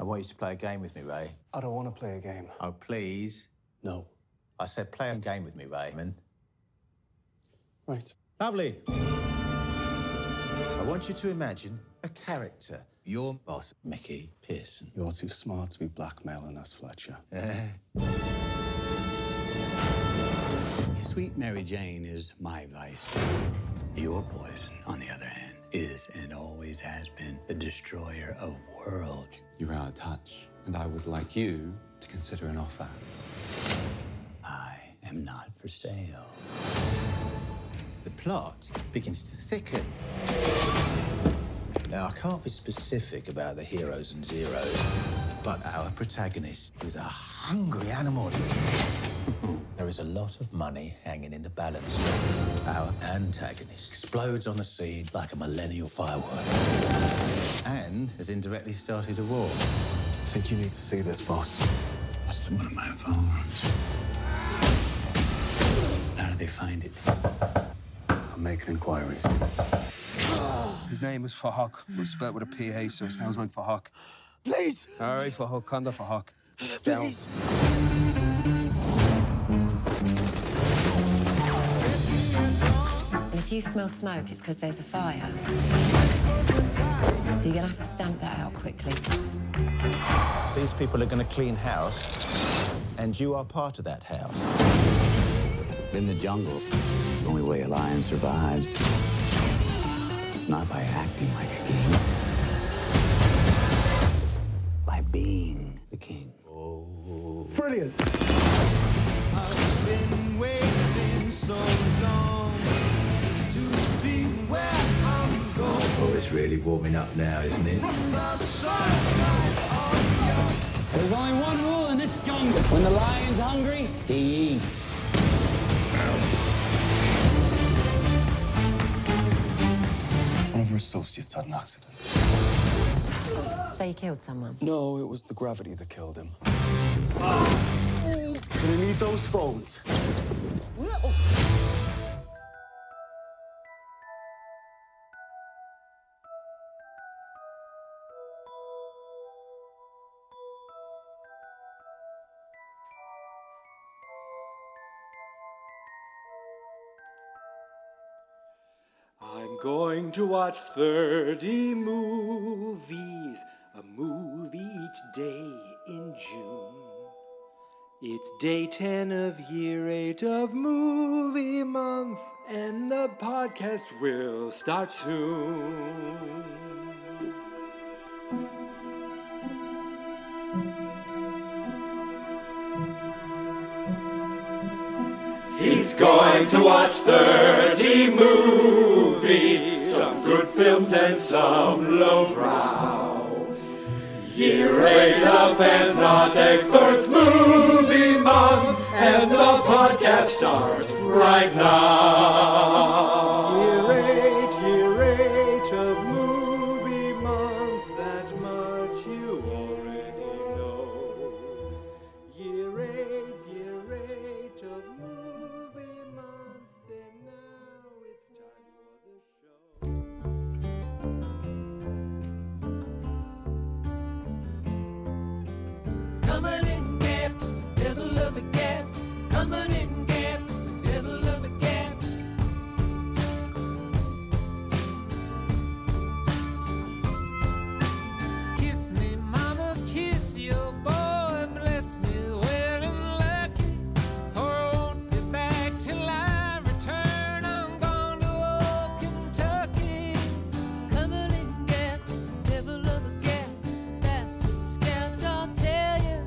I want you to play a game with me, Ray. I don't want to play a game. Oh, please. No. I said play a game with me, Raymond. Right. Lovely. I want you to imagine a character. Your boss, Mickey Pearson. You're too smart to be blackmailing us, Fletcher. Sweet Mary Jane is my vice. Your poison, on the other hand, is and always has been the destroyer of worlds. You're out of touch, and I would like you to consider an offer. I am not for sale. The plot begins to thicken. Now, I can't be specific about the heroes and zeros, but our protagonist is a hungry animal. There is a lot of money hanging in the balance. Our antagonist explodes on the scene like a millennial firework and has indirectly started a war. I think you need to see this, boss. That's one of my phones. How do they find it? I'm making inquiries. His name is Fahak, but spelled with a PH, so it sounds like Fahak. Please! All right, Fahak, Kanda Fahak. Down. Please! And if you smell smoke, it's because there's a fire. So you're gonna have to stamp that out quickly. These people are going to clean house, and you are part of that house. In the jungle, the only way a lion survives is not by acting like a king, by being the king. Brilliant! I've been waiting so long to be where I'm going. Oh, it's really warming up now, isn't it? The sunshine on your There's only one rule in this jungle. When the lion's hungry, he eats. One of her associates had an accident. So you killed someone? No, it was the gravity that killed him. Do you need those phones? I'm going to watch 30 movies, a movie each day in June. It's day 10 of year 8 of movie month, and the podcast will start soon. He's going to watch 30 movies, some good films and some lowbrow. Year 8 of fans, not experts, movie month, and the podcast starts right now. Year 8 of movie month, that much you already know. Year 8 of movie month, and now it's time for the show. Coming in gas, devil of a gas. Coming in gas, devil of a gas. Kiss me, mama, kiss your boy. Bless me well and lucky. For I won't be back till I return. I'm gone to old Kentucky. Coming in gas, devil of a gas. That's what the scouts all tell you.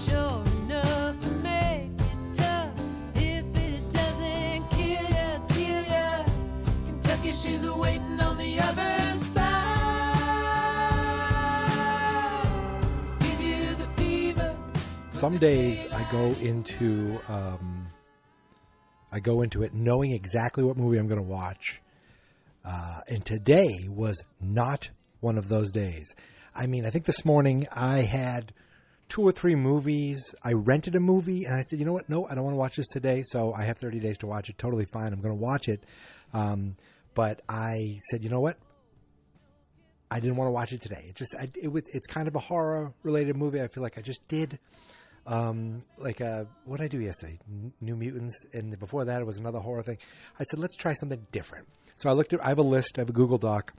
Sure enough, to make it tough. If it doesn't kill ya. Kentucky, she's waiting on the other side. Give you the fever. Some days I go into it knowing exactly what movie I'm going to watch. And today was not one of those days. I mean, I think this morning I had 2 or 3 movies. I rented a movie and I said, you know what? No, I don't want to watch this today. So I have 30 days to watch it. Totally fine. I'm going to watch it. But I said, you know what? I didn't want to watch it today. It's kind of a horror related movie. I feel like I just did what did I do yesterday? New Mutants, and before that it was another horror thing. I said, let's try something different. So I have a list, I have a Google Doc,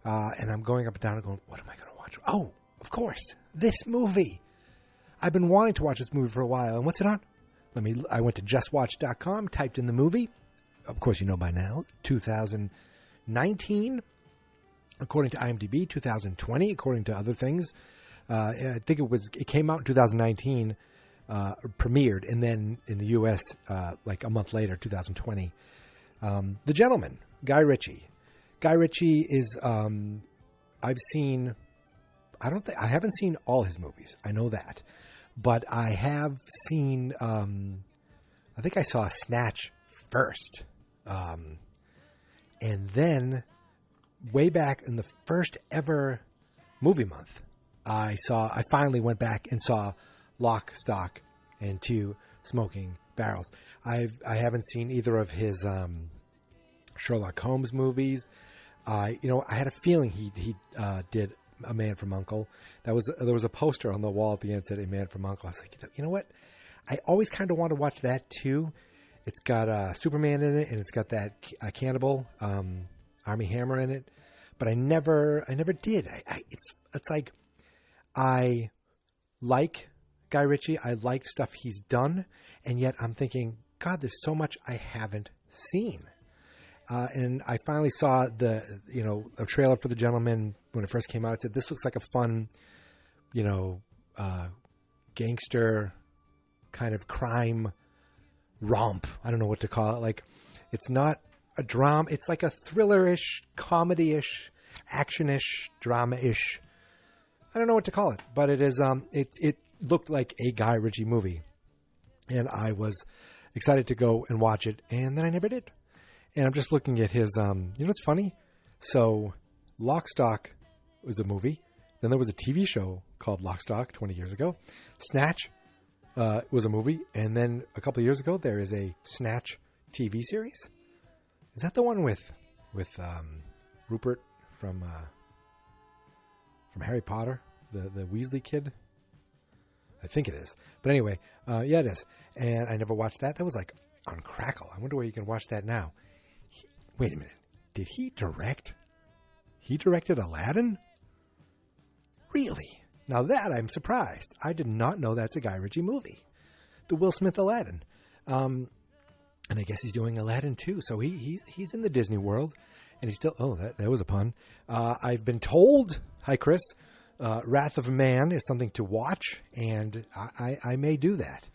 and I'm going up and down and going, what am I going to watch? Oh, of course, this movie. I've been wanting to watch this movie for a while. And what's it on? I went to justwatch.com, typed in the movie. Of course, you know by now, 2019, according to IMDb, 2020, according to other things. I think it came out in 2019, premiered, and then in the U.S. Like a month later, 2020. The Gentleman, Guy Ritchie. Guy Ritchie is, I haven't seen all his movies. I know that. But I have seen, I think I saw Snatch first. And then way back in the first ever movie month, I finally went back and saw Lock, Stock, and Two Smoking Barrels. I haven't seen either of his Sherlock Holmes movies. I had a feeling he did A Man from U.N.C.L.E. There was a poster on the wall at the end that said A Man from U.N.C.L.E. I was like, you know what? I always kind of want to watch that too. It's got Superman in it, and it's got that cannibal Armie Hammer in it. But I never did. It's like I like Guy Ritchie. I like stuff he's done, and yet I'm thinking, God, there's so much I haven't seen. And I finally saw a trailer for The Gentleman when it first came out. I said, this looks like a fun, gangster kind of crime romp. I don't know what to call it. Like, it's not a drama. It's like a thriller-ish, comedy-ish, action-ish, drama-ish. I don't know what to call it, but it is. It looked like a Guy Ritchie movie, and I was excited to go and watch it, and then I never did. And I'm just looking at his. What's funny? So, Lock, Stock was a movie. Then there was a TV show called Lock, Stock 20 years ago. Snatch was a movie, and then a couple of years ago there is a Snatch TV series. Is that the one with Rupert from Harry Potter, the Weasley kid? I think it is. But anyway, yeah, it is. And I never watched that. That was like on Crackle. I wonder where you can watch that now. Wait a minute. Did he direct? He directed Aladdin? Really? Now that I'm surprised. I did not know that's a Guy Ritchie movie. The Will Smith Aladdin. And I guess he's doing Aladdin too. So he's in the Disney world. And he's still... Oh, that was a pun. I've been told... Hi, Chris. Wrath of Man is something to watch. And I may do that.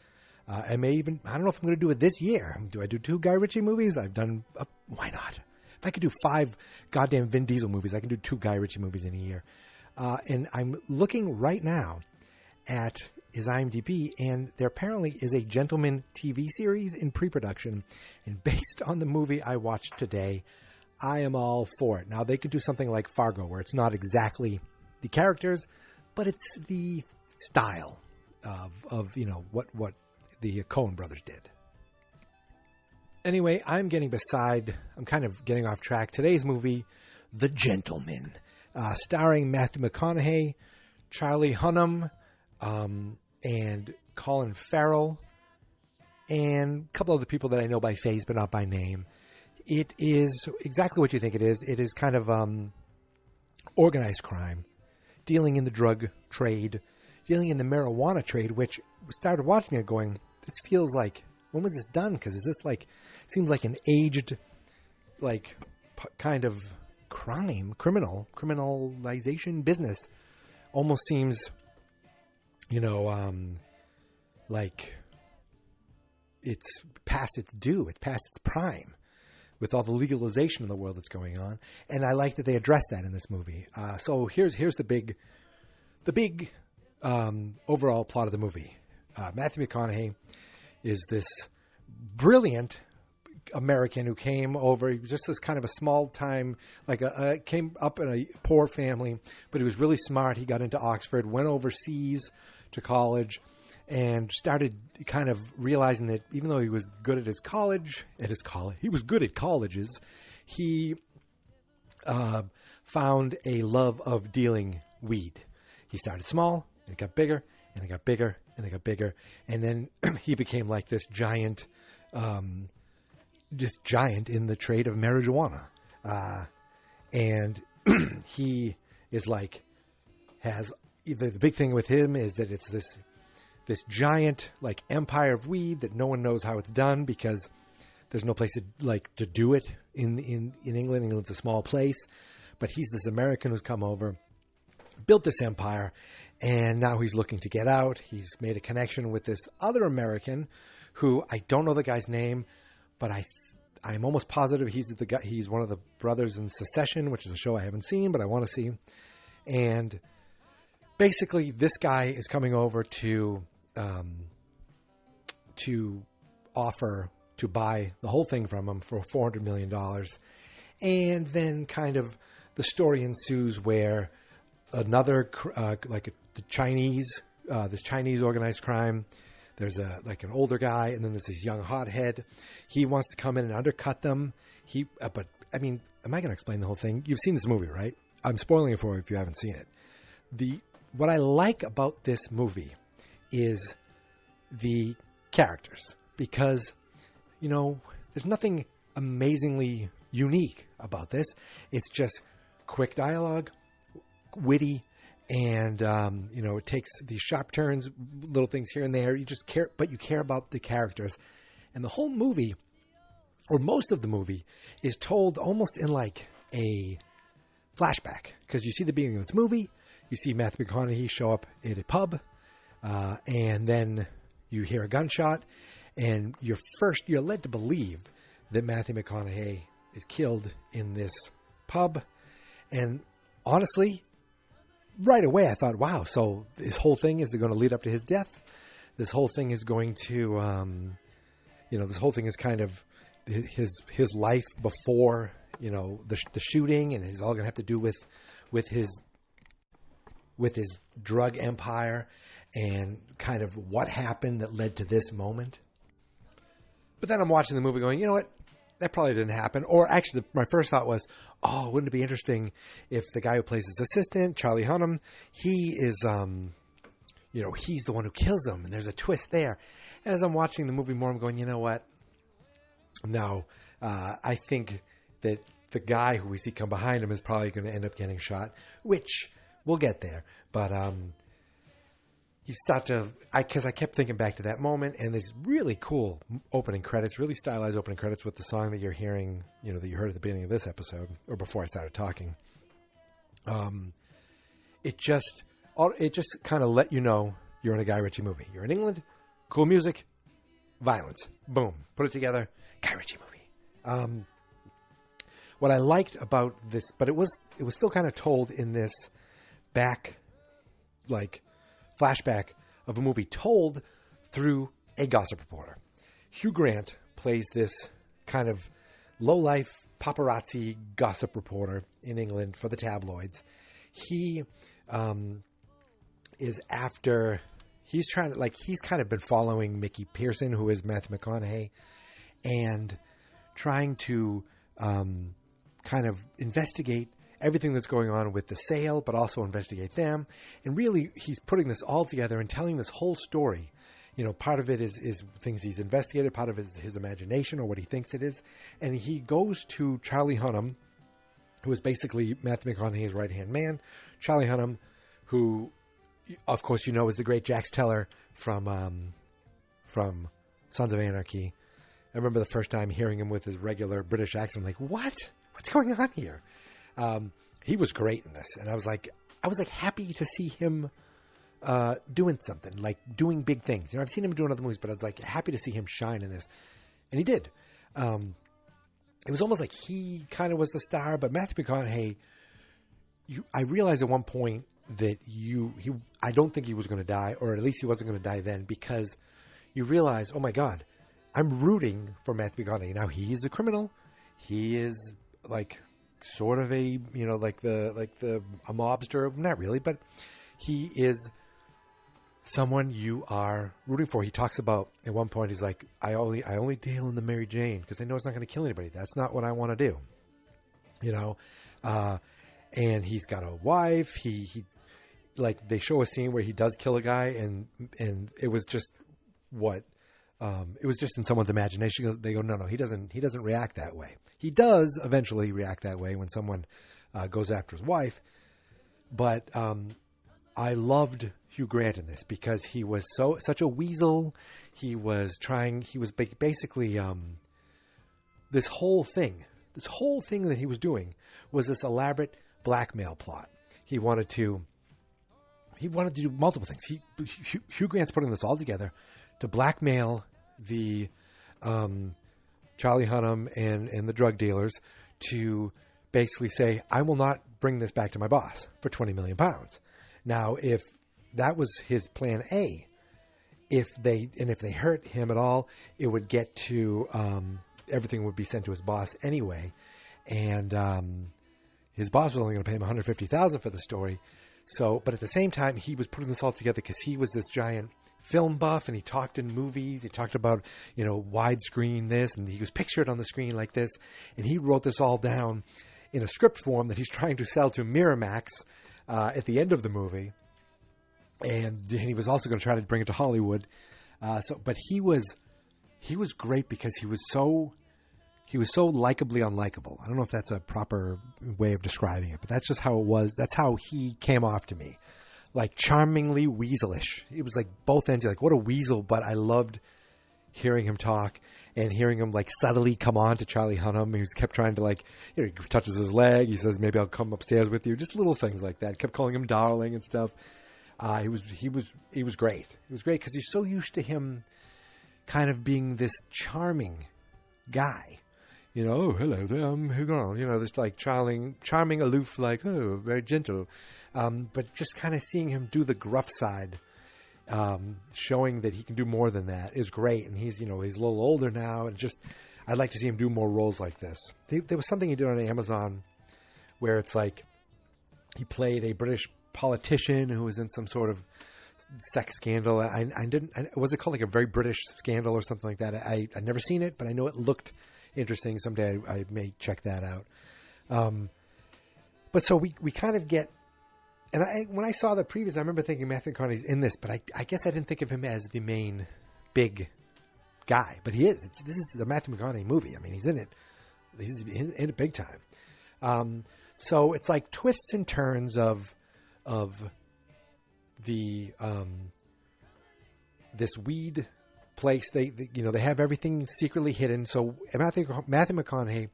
I may even... I don't know if I'm going to do it this year. Do I do 2 Guy Ritchie movies? I've done... why not? If I could do 5 goddamn Vin Diesel movies, I can do 2 Guy Ritchie movies in a year. And I'm looking right now at his IMDb, and there apparently is a Gentleman TV series in pre-production. And based on the movie I watched today, I am all for it. Now, they could do something like Fargo, where it's not exactly the characters, but it's the style of what the Coen brothers did. Anyway, I'm kind of getting off track. Today's movie, The Gentleman, starring Matthew McConaughey, Charlie Hunnam, and Colin Farrell, and a couple other people that I know by face but not by name. It is exactly what you think it is. It is kind of organized crime, dealing in the drug trade, dealing in the marijuana trade, which we started watching it going, this feels like, when was this done? Because is this like, seems like an aged, like, kind of criminalization business. Almost seems, like it's past its due. It's past its prime with all the legalization in the world that's going on. And I like that they address that in this movie. So here's the big overall plot of the movie. Matthew McConaughey is this brilliant American who came over. He was just this kind of a small time, came up in a poor family, but he was really smart. He got into Oxford, went overseas to college, and started kind of realizing that even though he was good at his college, he was good at colleges. He found a love of dealing weed. He started small, and it got bigger, and it got bigger, and it got bigger. And then he became like this giant, just giant in the trade of marijuana. And he is like, has either the big thing with him is that it's this giant like empire of weed that no one knows how it's done because there's no place to do it in England. England's a small place, but he's this American who's come over, built this empire, and now he's looking to get out. He's made a connection with this other American who I don't know the guy's name, but I'm almost positive he's the guy. He's one of the brothers in Succession, which is a show I haven't seen, but I want to see. And basically, this guy is coming over to offer to buy the whole thing from him for $400 million. And then kind of the story ensues where another, the Chinese, this Chinese organized crime, there's an older guy, and then there's this young hothead. He wants to come in and undercut them. But I mean, am I going to explain the whole thing? You've seen this movie, right? I'm spoiling it for you if you haven't seen it. What I like about this movie is the characters, because, there's nothing amazingly unique about this. It's just quick dialogue, witty, and, it takes these sharp turns, little things here and there. You just care, but you care about the characters. And the whole movie, or most of the movie, is told almost in like a flashback. Because you see the beginning of this movie, you see Matthew McConaughey show up at a pub, and then you hear a gunshot, and you're led to believe that Matthew McConaughey is killed in this pub. And honestly, right away I thought, wow, so this whole thing is going to lead up to his death. This whole thing is going to, this whole thing is kind of his life before, the shooting, and he's all going to have to do with his drug empire and kind of what happened that led to this moment. But then I'm watching the movie going, you know what? That probably didn't happen. Or actually, my first thought was, oh, wouldn't it be interesting if the guy who plays his assistant, Charlie Hunnam, he is, he's the one who kills him, and there's a twist there. As I'm watching the movie more, I'm going, you know what? No, I think that the guy who we see come behind him is probably going to end up getting shot, which we'll get there. But you start to, because I kept thinking back to that moment, and there's really cool opening credits, really stylized opening credits with the song that you're hearing, that you heard at the beginning of this episode, or before I started talking. It just kind of let you know you're in a Guy Ritchie movie. You're in England, cool music, violence, boom, put it together, Guy Ritchie movie. What I liked about this, but it was still kind of told in this flashback of a movie told through a gossip reporter. Hugh Grant plays this kind of low-life paparazzi gossip reporter in England for the tabloids. He is after, he's kind of been following Mickey Pearson, who is Matthew McConaughey, and trying to kind of investigate everything that's going on with the sale, but also investigate them. And really, he's putting this all together and telling this whole story. Part of it is things he's investigated. Part of it is his imagination or what he thinks it is. And he goes to Charlie Hunnam, who is basically Matthew McConaughey's right-hand man. Charlie Hunnam, who, of course, is the great Jax Teller from Sons of Anarchy. I remember the first time hearing him with his regular British accent. I'm like, what? What's going on here? He was great in this, and I was happy to see him doing something, like doing big things. I've seen him doing other movies, but I was happy to see him shine in this, and he did. It was almost like he kind of was the star, but Matthew McConaughey, I realized at one point that I don't think he was going to die, or at least he wasn't going to die then, because you realize, oh my God, I'm rooting for Matthew McConaughey. Now he's a criminal. He is sort of a, a mobster, not really, but he is someone you are rooting for. He talks about, at one point, he's like, I only deal in the Mary Jane because I know it's not going to kill anybody. That's not what I want to do. and he's got a wife. He like they show a scene where he does kill a guy, and it was just what it was just in someone's imagination. They go, no, he doesn't react that way. He does eventually react that way when someone goes after his wife, but I loved Hugh Grant in this because he was such a weasel. He was basically this whole thing that he was doing was this elaborate blackmail plot. He wanted to do multiple things. Hugh Grant's putting this all together to blackmail the Charlie Hunnam and the drug dealers to basically say, I will not bring this back to my boss for 20 million pounds. Now, if that was his plan A, if they hurt him at all, it would get to everything would be sent to his boss anyway, and his boss was only going to pay him $150,000 for the story. So, but at the same time, he was putting this all together because he was this giant film buff, and he talked in movies. He talked about, widescreen this, and he was pictured on the screen like this. And he wrote this all down in a script form that he's trying to sell to Miramax at the end of the movie. And he was also going to try to bring it to Hollywood. But he was great because he was so likably unlikable. I don't know if that's a proper way of describing it, but that's just how it was. That's how he came off to me. Like charmingly weaselish. It was like both ends. Like, what a weasel, but I loved hearing him talk and hearing him like subtly come on to Charlie Hunnam. He kept trying to he touches his leg. He says, maybe I'll come upstairs with you. Just little things like that. Kept calling him darling and stuff. He was great. It was great because you're so used to him kind of being this charming guy. Oh, hello there, who going on? This like charming, aloof, like, oh, very gentle. But just kind of seeing him do the gruff side, showing that he can do more than that is great. And he's, he's a little older now, and I'd like to see him do more roles like this. There was something he did on Amazon where it's like he played a British politician who was in some sort of sex scandal. Was it called like a very British scandal or something like that? I'd never seen it, but I know it looked interesting. Someday I may check that out. But so we kind of get, and when I saw the previews, I remember thinking Matthew McConaughey's in this, but I guess I didn't think of him as the main big guy, but he is. This is a Matthew McConaughey movie. I mean, he's in it. He's in it big time. So it's like twists and turns of the this weed place. They have everything secretly hidden. So Matthew McConaughey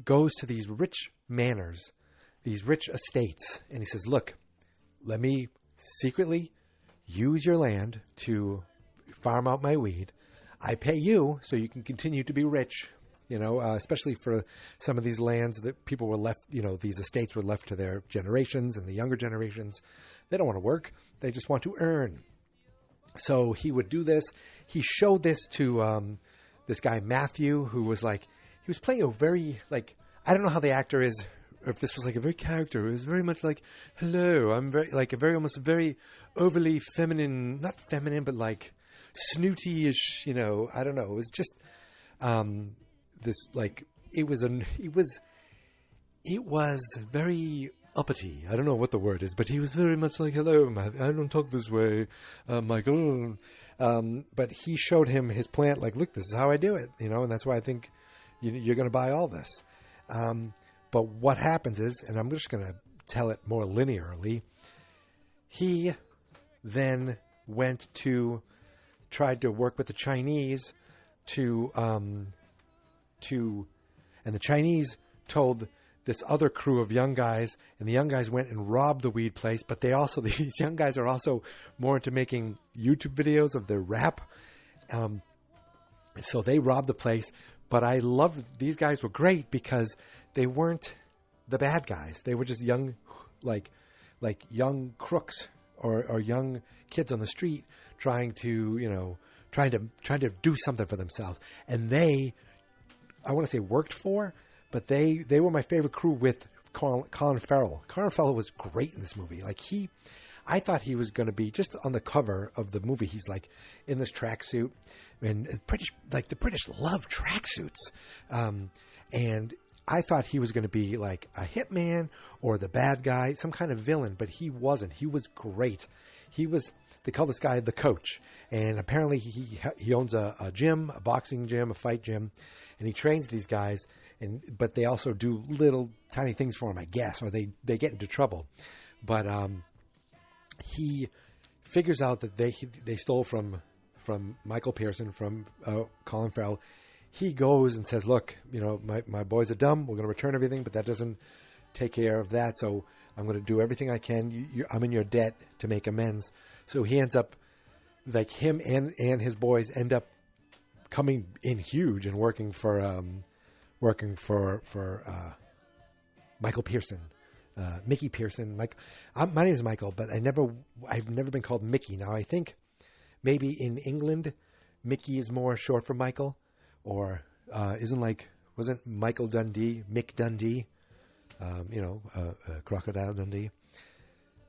goes to these rich manors, these rich estates, and he says, look, let me secretly use your land to farm out my weed. I pay you so you can continue to be rich, especially for some of these lands that people were left, these estates were left to their generations, and the younger generations, they don't want to work. They just want to earn. So he would do this. He showed this to this guy, Matthew, who was he was playing a very, I don't know how the actor is, or if this was like a very character. It was very much like, hello, I'm almost very overly feminine, not feminine, but like snooty-ish, I don't know. It was just this, it was very uppity. I don't know what the word is, but he was very much like, hello, I don't talk this way, Michael. But he showed him his plant, look, this is how I do it, and that's why I think you're going to buy all this. But what happens is, and I'm just going to tell it more linearly, he then tried to work with the Chinese and the Chinese told this other crew of young guys, and the young guys went and robbed the weed place, but these young guys are also more into making YouTube videos of their rap. So they robbed the place, but I loved, these guys were great because they weren't the bad guys. They were just young, like young crooks or young kids on the street trying to do something for themselves. And I want to say worked for, but they were my favorite crew with Colin Farrell. Colin Farrell was great in this movie. I thought he was going to be just on the cover of the movie. He's in this tracksuit, and the British love tracksuits. And I thought he was going to be like a hitman or the bad guy, some kind of villain, but he wasn't. He was great. They call this guy the coach, and apparently he owns a gym, a boxing gym, a fight gym, and he trains these guys. But they also do little tiny things for him, I guess, or they get into trouble. But he figures out that they stole from Michael Pearson, from Colin Farrell. He goes and says, look, my boys are dumb. We're going to return everything, but that doesn't take care of that. So I'm going to do everything I can. I'm in your debt to make amends. So he ends up, like him and his boys end up coming in huge and working for Michael Pearson, Mickey Pearson. My name is Michael, but I've never been called Mickey. Now I think maybe in England, Mickey is more short for Michael, or wasn't Michael Dundee Mick Dundee? Crocodile Dundee.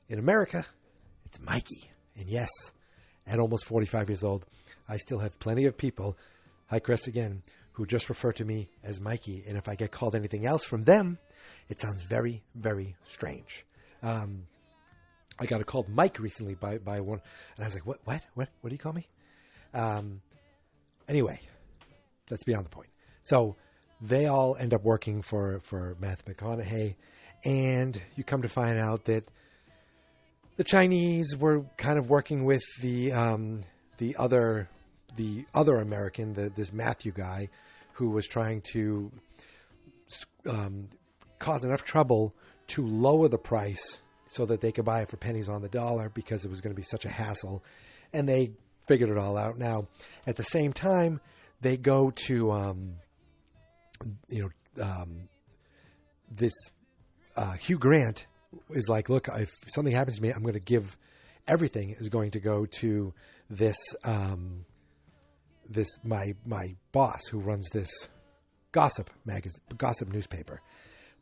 In America, it's Mikey. And yes, at almost 45 years old, I still have plenty of people, hi Chris again, who just refer to me as Mikey. And if I get called anything else from them, it sounds very, very strange. I got called Mike recently by one, and I was like, what do you call me? Anyway, that's beyond the point. So they all end up working for Matthew McConaughey, and you come to find out that the Chinese were kind of working with the other American, this Matthew guy, who was trying to cause enough trouble to lower the price so that they could buy it for pennies on the dollar, because it was going to be such a hassle. And they figured it all out. Now, at the same time, they go to, this Hugh Grant is like, look, if something happens to me, I'm going to give everything is going to go to this my boss who runs this gossip newspaper.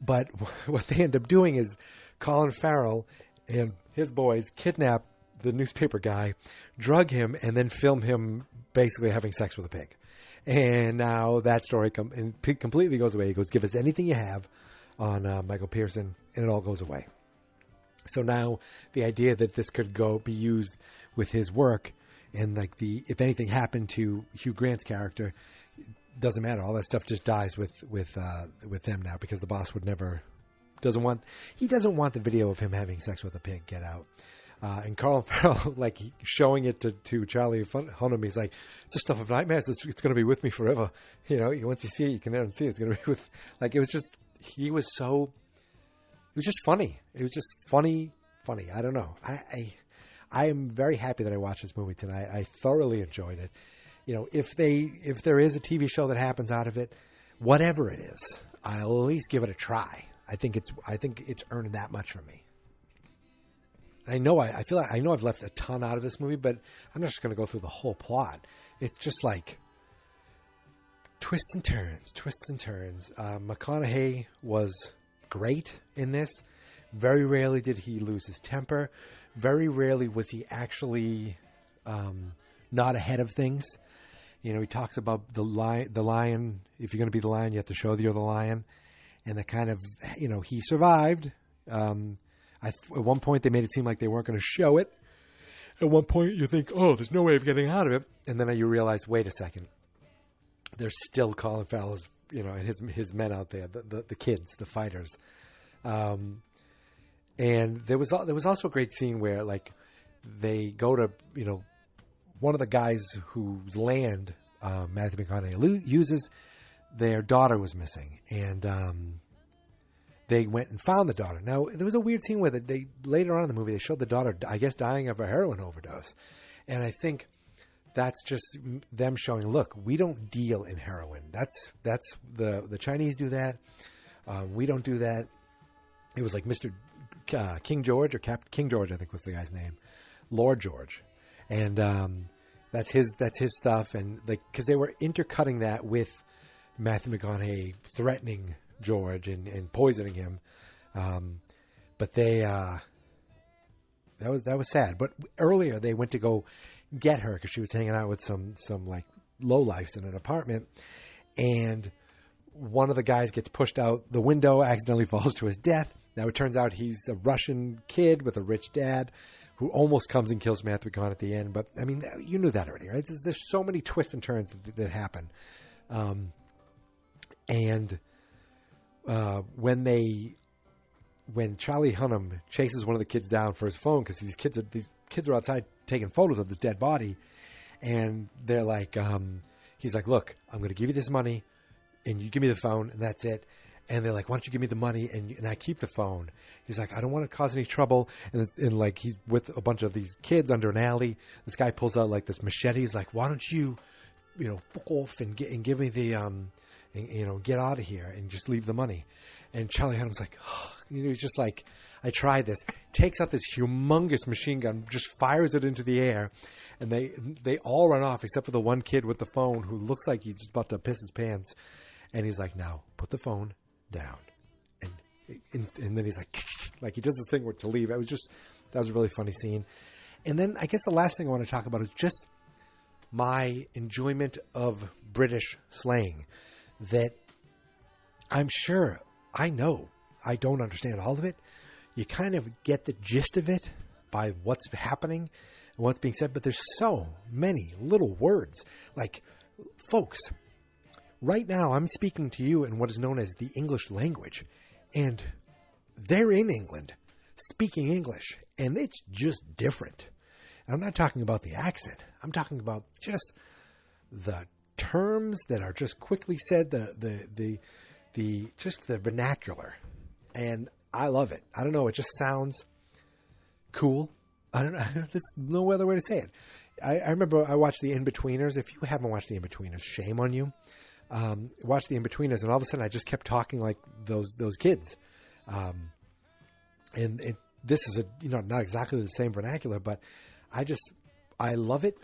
But what they end up doing is Colin Farrell and his boys kidnap the newspaper guy, drug him, and then film him basically having sex with a pig. And now that story completely goes away. He goes, give us anything you have on Michael Pearson, and it all goes away. So now the idea that this could be used with his work, and like if anything happened to Hugh Grant's character, doesn't matter. All that stuff just dies with them now, because the boss doesn't want the video of him having sex with a pig get out. And Colin Farrell, like showing it to Charlie Hunnam, he's like, it's a stuff of nightmares. It's going to be with me forever. Once you see it, you can never see it. It's going to be with, like, it was just funny. It was just funny. I don't know. I am very happy that I watched this movie tonight. I thoroughly enjoyed it. If there is a TV show that happens out of it, whatever it is, I'll at least give it a try. I think it's earned that much for me. I know I've left a ton out of this movie, but I'm not just going to go through the whole plot. It's just like twists and turns. McConaughey was great in this. Very rarely did he lose his temper. Very rarely was he actually not ahead of things. He talks about the lion. If you're going to be the lion, you have to show that you're the lion. And that kind of, he survived. At one point, they made it seem like they weren't going to show it. At one point, you think, oh, there's no way of getting out of it. And then you realize, wait a second. There's still Colin Farrell's, and his men out there, the kids, the fighters. And there was also a great scene where, like, they go to, one of the guys whose land Matthew McConaughey uses, their daughter was missing. And they went and found the daughter. Now, there was a weird scene where they later on in the movie, they showed the daughter, I guess, dying of a heroin overdose. And I think that's just them showing, look, we don't deal in heroin. That's the Chinese do that. We don't do that. It was like Mr. King George, or Captain King George, I think was the guy's name, Lord George. And that's his stuff. And like, because they were intercutting that with Matthew McConaughey threatening George and poisoning him, but that was sad. But earlier they went to go get her because she was hanging out with some like lowlifes in an apartment, and one of the guys gets pushed out the window, accidentally falls to his death. Now it turns out he's a Russian kid with a rich dad who almost comes and kills Matthew McConaughey at the end. But, I mean, you knew that already, right? There's so many twists and turns that happen. When Charlie Hunnam chases one of the kids down for his phone, because these kids are outside taking photos of this dead body, and they're like, he's like, look, I'm going to give you this money, and you give me the phone, and that's it. And they're like, why don't you give me the money and I keep the phone? He's like, I don't want to cause any trouble. And like, he's with a bunch of these kids under an alley. This guy pulls out like this machete. He's like, why don't you, fuck off and give me the, get out of here and just leave the money. And Charlie Hunnam's like, oh, he's just like, I tried this. Takes out this humongous machine gun, just fires it into the air. And they all run off except for the one kid with the phone who looks like he's just about to piss his pants. And he's like, now put the phone down. And then he's like he does this thing where to leave. That was a really funny scene. And then I guess the last thing I want to talk about is just my enjoyment of British slang, that I'm sure, I know I don't understand all of it. You kind of get the gist of it by what's happening and what's being said, but there's so many little words. Like, folks, right now I'm speaking to you in what is known as the English language, and they're in England speaking English, and it's just different. And I'm not talking about the accent. I'm talking about just the terms that are just quickly said, the vernacular. And I love it. I don't know. It just sounds cool. I don't know. There's no other way to say it. I remember I watched The In-Betweeners. If you haven't watched The In-Betweeners, shame on you. Watched The In-Betweeners, and all of a sudden I just kept talking like those kids. This is not exactly the same vernacular, but I love it.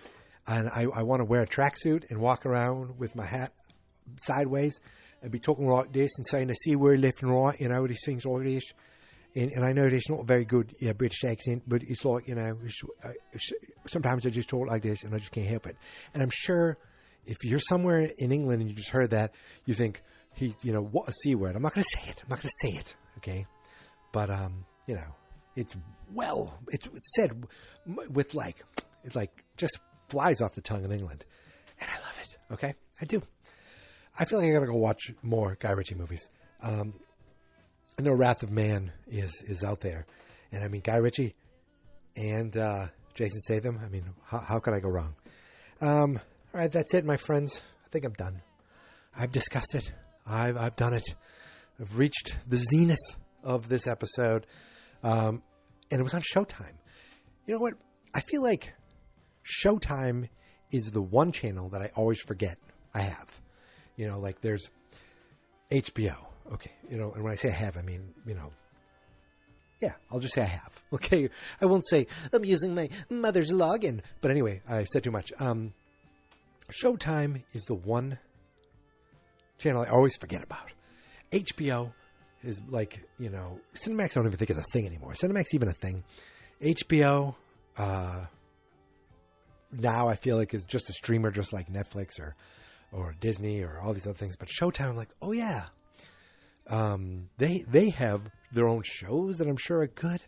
And I want to wear a tracksuit and walk around with my hat sideways and be talking like this and saying the C word left and right, these things like this. And I know it's not a very good British accent, but it's like, sometimes I just talk like this and I just can't help it. And I'm sure if you're somewhere in England and you just heard that, you think he's, what a C word. I'm not going to say it. Okay. But, it's said with it's like just flies off the tongue in England. And I love it. Okay. I do. I feel like I got to go watch more Guy Ritchie movies. I know Wrath of Man is out there. And I mean, Guy Ritchie and Jason Statham. I mean, how could I go wrong? All right, that's it, my friends. I think I'm done. I've discussed it. I've done it. I've reached the zenith of this episode. And it was on Showtime. You know what? I feel like Showtime is the one channel that I always forget I have. Like there's HBO. Okay. And when I say I have, I mean, yeah, I'll just say I have. Okay. I won't say I'm using my mother's login. But anyway, I said too much. Showtime is the one channel I always forget about. HBO is like, Cinemax I don't even think is a thing anymore. Cinemax even a thing. HBO, now I feel like is just a streamer just like Netflix or Disney or all these other things. But Showtime, I'm like, oh yeah. They have their own shows that I'm sure are good.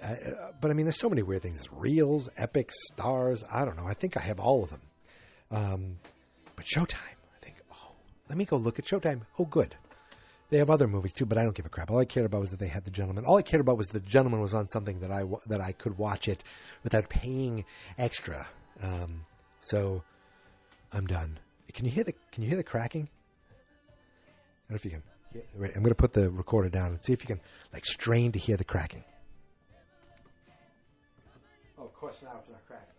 But I mean, there's so many weird things. Reels, Epic, Stars. I don't know. I think I have all of them. But Showtime, I think, let me go look at Showtime. Oh, good. They have other movies too, but I don't give a crap. All I cared about was that they had The Gentleman. All I cared about was The Gentleman was on something that I could watch it without paying extra. So I'm done. Can you hear the cracking? I don't know if you can. Wait, I'm going to put the recorder down and see if you can strain to hear the cracking. Oh, of course now it's not cracking.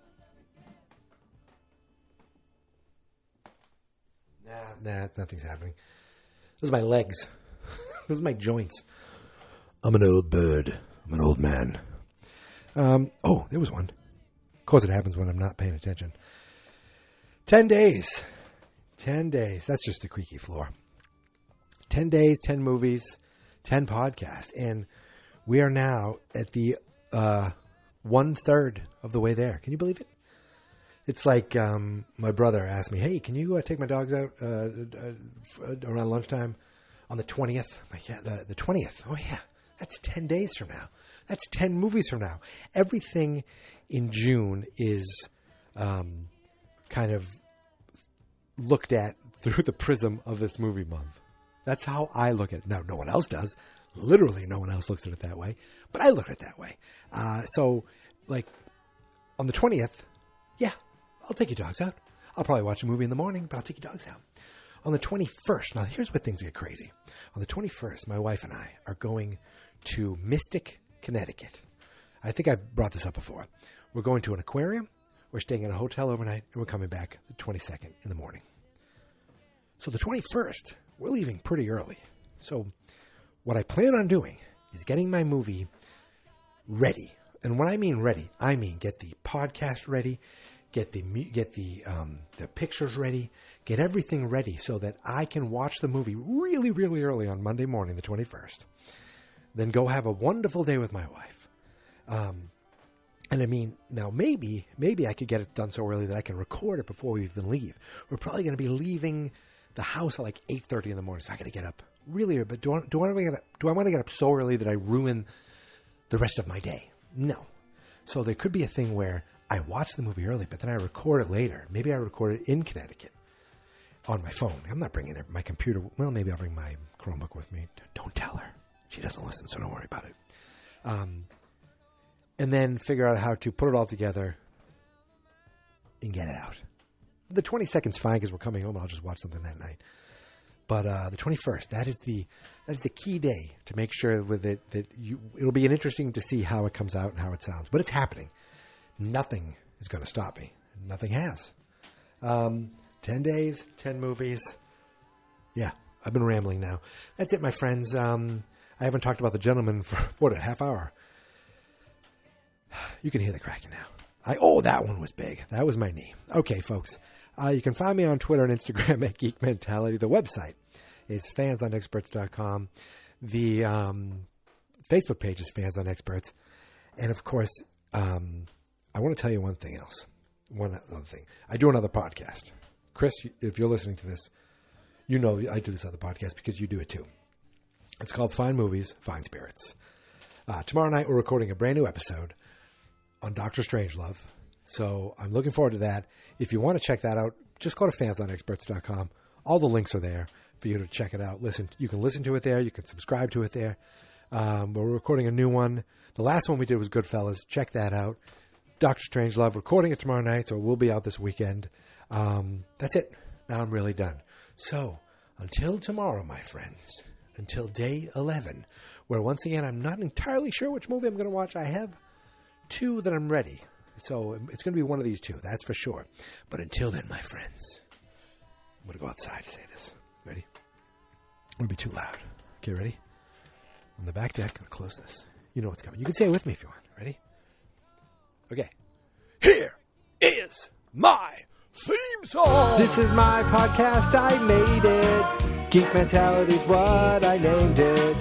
Nah, nothing's happening. Those are my legs. Those are my joints. I'm an old bird. I'm an old man. There was one. Of course it happens when I'm not paying attention. 10 days. 10 days. That's just a creaky floor. 10 days, 10 movies, 10 podcasts. And we are now at the 1/3 of the way there. Can you believe it? It's like my brother asked me, "Hey, can you take my dogs out around lunchtime on the 20th?" I'm like, yeah, the 20th. Oh yeah, that's 10 days from now. That's 10 movies from now. Everything in June is kind of looked at through the prism of this movie month. That's how I look at it. Now, no one else does. Literally, no one else looks at it that way. But I look at it that way. So, like, on the 20th, yeah, I'll take your dogs out. I'll probably watch a movie in the morning, but I'll take your dogs out. On the 21st, now here's where things get crazy. On the 21st, my wife and I are going to Mystic, Connecticut. I think I've brought this up before. We're going to an aquarium, we're staying in a hotel overnight, and we're coming back the 22nd in the morning. So the 21st, we're leaving pretty early. So what I plan on doing is getting my movie ready. And when I mean ready, I mean get the podcast ready, get the pictures ready, get everything ready so that I can watch the movie really, really early on Monday morning, the 21st. Then go have a wonderful day with my wife. And I mean, now maybe I could get it done so early that I can record it before we even leave. We're probably going to be leaving the house at like 8:30 in the morning, so I got to get up really early. But do I want to get up so early that I ruin the rest of my day? No. So there could be a thing where I watch the movie early, but then I record it later. Maybe I record it in Connecticut on my phone. I'm not bringing my computer. Well, maybe I'll bring my Chromebook with me. Don't tell her. She doesn't listen, so don't worry about it. And then figure out how to put it all together and get it out. The 22nd's fine because we're coming home and I'll just watch something that night. But the 21st, that is the key day to make sure with it that it'll be interesting to see how it comes out and how it sounds. But it's happening. Nothing is going to stop me. Nothing has. 10 days, 10 movies. Yeah, I've been rambling now. That's it, my friends. I haven't talked about The Gentleman for a half hour. You can hear the cracking now. That one was big. That was my knee. Okay, folks. You can find me on Twitter and Instagram at Geek Mentality. The website is fans.experts.com. The Facebook page is Fans.Experts. And, of course, I want to tell you one thing else. One other thing. I do another podcast. Chris, if you're listening to this, you know I do this other podcast because you do it too. It's called Fine Movies, Fine Spirits. Tomorrow night, we're recording a brand new episode on Dr. Strangelove. So I'm looking forward to that. If you want to check that out, just go to fans.experts.com. All the links are there for you to check it out. You can listen to it there. You can subscribe to it there. But we're recording a new one. The last one we did was Goodfellas. Check that out. Dr. Strangelove, recording it tomorrow night, so it will be out this weekend. That's it. Now I'm really done. So until tomorrow, my friends, until day 11, where once again, I'm not entirely sure which movie I'm going to watch. I have 2 that I'm ready. So it's going to be one of these 2, that's for sure. But until then, my friends, I'm going to go outside to say this. Ready? I'm going to be too loud. Okay, ready? On the back deck, I'm going to close this. You know what's coming. You can say it with me if you want. Ready? Okay. Here is my theme song. This is my podcast. I made it. Geek Mentality's what I named it.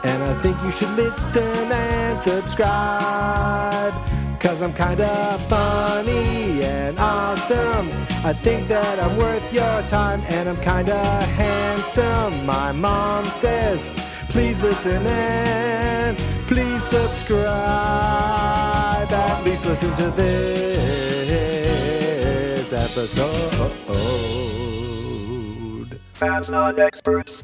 And I think you should listen and subscribe. 'Cause I'm kinda funny and awesome. I think that I'm worth your time. And I'm kinda handsome. My mom says, please listen and please subscribe. At least listen to this episode. Fans Not Experts.